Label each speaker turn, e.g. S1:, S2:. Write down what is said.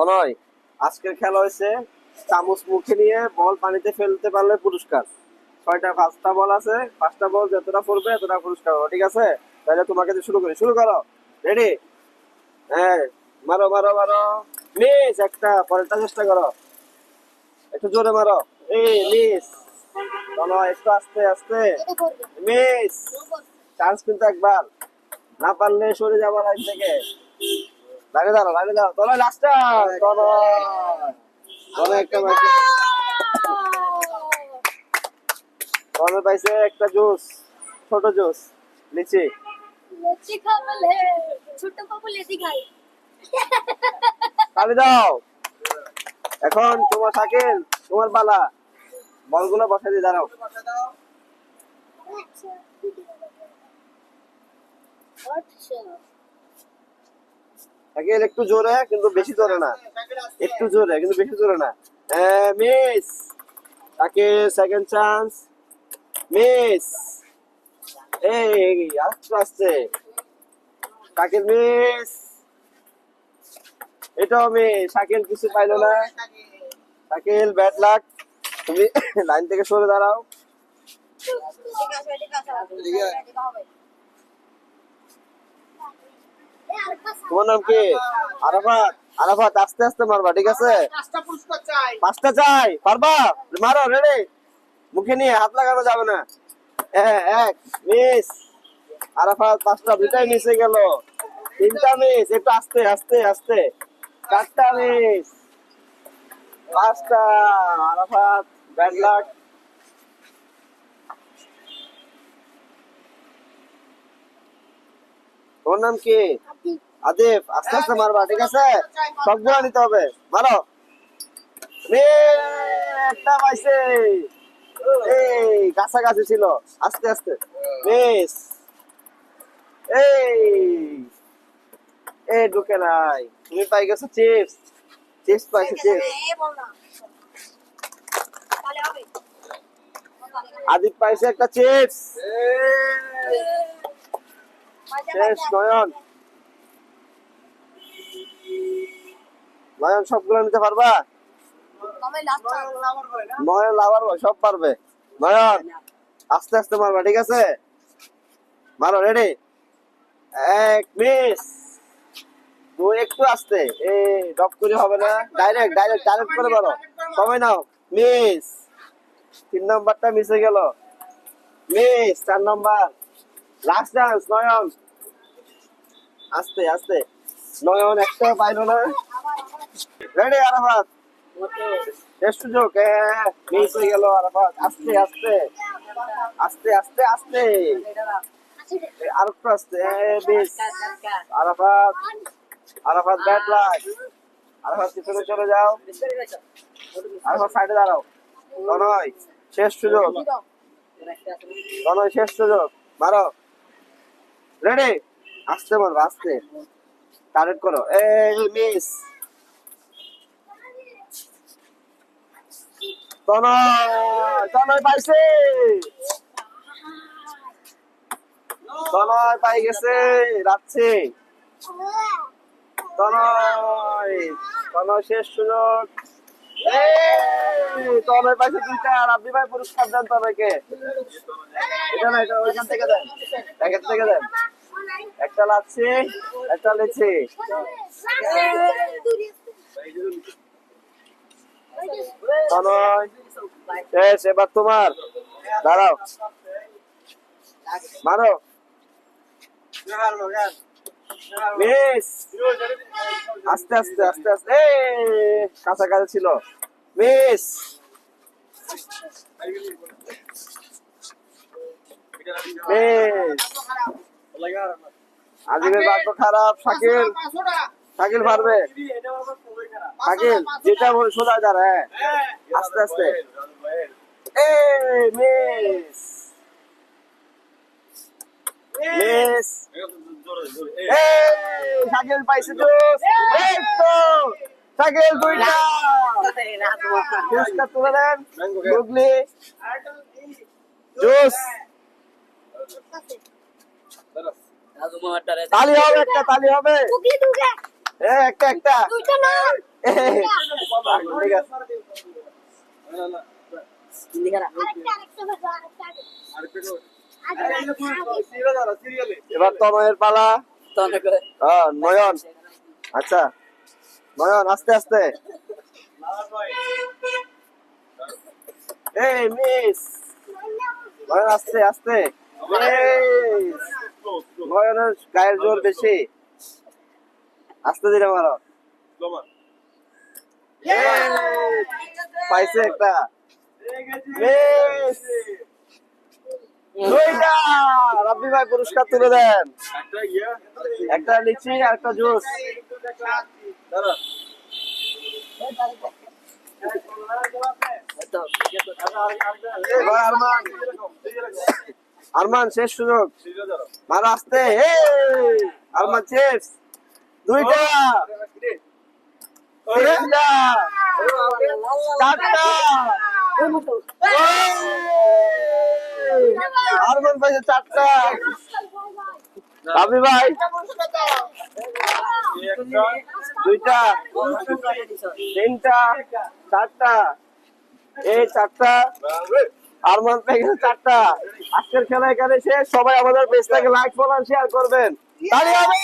S1: তনয়, আজকের খেলা হয়েছে চামচ মুখে নিয়ে বল পানিতে ফেলতে পারলে পুরস্কার। 6টা 5টা বল আছে, 5টা বল যতটা পড়বে এতটা পুরস্কার হবে, ঠিক আছে? তাহলে তোমাকে দিয়ে শুরু করি, শুরু করো। রেডি? হ্যাঁ, মারো মারো মারো। মিস একটা, পরেরটা চেষ্টা করো, একটু জোরে মারো। এই মিস। তনয় একটু আস্তে আস্তে। মিস। চান্স কিন্তু একবার, না পারলে সরে যাবো লাইন থেকে। লাগে দাও লাগে দাও, তনয় লাস্ট। তনয় তনয় একটা তনয় পাইছে একটা জুস, ছোট জুস, লিচি।
S2: লিচি খাবলে ছোট বাবু লিচি খাই।
S1: তালি দাও। এখন তোমার শাকিল, তোমার পালা। বলগুলো বসাই দিয়ে দাঁড়াও। শাকিল একটু জোরে, কিন্তু বেশি জোরে না। একটু জোরে, কিন্তু বেশি জোরে না। Miss. Shakil second chance. Miss. এই আস্তে আস্তে। শাকিল মিস। এটাও মিস। শাকিল কিছু পাইলো না। শাকিল ব্যাড লাক, তুমি লাইন থেকে সরে দাঁড়াও। তোমার নাম কি? আরাফাত। আরাফাত আস্তে আস্তে মারবা, ঠিক আছে? 5টা চাই, পারবা? মারো, রেডি? মুখে নিয়ে হাত লাগানো যাবে না। এক মিস। আরাফাত 5টা, 2টাই মিসে গেল। 3টা মিস, একটু আস্তে আস্তে আস্তে। 4টা মিস। 5টা। Arafat bad luck. তোমার নাম কি? আদিব। আস্তে আস্তে মারবা, ঠিক আছে? সবগুলো নিতে হবে, মারো। একটা পাইছে। এই কাছাকাছি ছিল, আস্তে আস্তে। মিস। এই এই ঢুকে নাই। তুমি পাই গেছো চিপস। চিপস পাইছো, চিপস। আদিব পাইছে একটা চিপস। শেষ। নয়ন, নয়ন সবগুলো নিতে পারবা? নয়ন লাভার বয়, সব পারবে। নয়ন আস্তে আস্তে মারবা, ঠিক আছে? মারো, রেডি? এক মিস। তুই একটু আস্তে, এই ডপ করে হবে না। ডাইরেক্ট ডাইরেক্ট ডাইরেক্ট করে মারো, সময় নাও। মিস। 3 নাম্বারটা মিস হয়ে গেল। Miss. 4 number, last chance. Nayan আস্তে আস্তে। নয়ন একটা পাইলো না। রেডি? আরাফাত শেষ সুযোগ। মিস হয়ে গেল। আরাফাত আস্তে আস্তে আস্তে আস্তে আস্তে, আর একটু আস্তে। Miss. Arafat, Arafat bad luck. Arafat পিছনে চলে যাও। আরাফাত সাইডে দাঁড়াও। তনয় শেষ সুযোগ। তনয় শেষ সুযোগ, মারো। রেডি? আস্তে মারো, আস্তে। টার্গেট করো। এই মিস। তনয়, তনয় পাইছে। তনয় পাই গেছে, যাচ্ছে। তনয়, তনয় শেষ সুযোগ। তনয় পাইছে 2টা। রাব্বি ভাই পুরস্কার দেন তনয়কে। এটা না, এটা ওইখান থেকে দেন, প্যাকেট থেকে দেন। একটা লাচ্ছি, একটা লিচি। তনয় শেষ, এবার তোমার। দাঁড়াও, মারো। মিস। আস্তে আস্তে আস্তে আস্তে। কাছাকাছি ছিল। মিস। মিস। আজিমের ভাগ্য খারাপ। শাকিল, শাকিল পারবে। শাকিল যেটা সোজা দাঁড়া। আস্তে আস্তে। মিস। মিস। শাকিল পাইছে জুস। এই তো শাকিল 2টা। পুরস্কার তুলে দেন। গুগলি জুস। তালি হবে, একটা তালি হবে। একটা একটা। ঠিক আছে এবার তনয়ের পালা নয়ন আচ্ছা নয়ন আস্তে আস্তে এই মিস নয়ন আস্তে আস্তে মিস নয়নের গায়ের জোর বেশি আস্তে দিলে মারো পাইছে একটা মিস দুইটা রাব্বি ভাই পুরস্কার তুলে দেন একটা লিচি আর একটা জুস এবার আরমান আরমান শেষ সুযোগ মারা আসতে আরমান শেষ দুইটা তিনটা চারটা আরমান পাইছে চারটা রাব্বি ভাই দুইটা তিনটা চারটা এই চারটা আরমান পেয়ে চারটা আজকের খেলা এখানে শেষ সবাই আমাদের পেজটাকে লাইক ফলো শেয়ার করবেন তাহলে হবে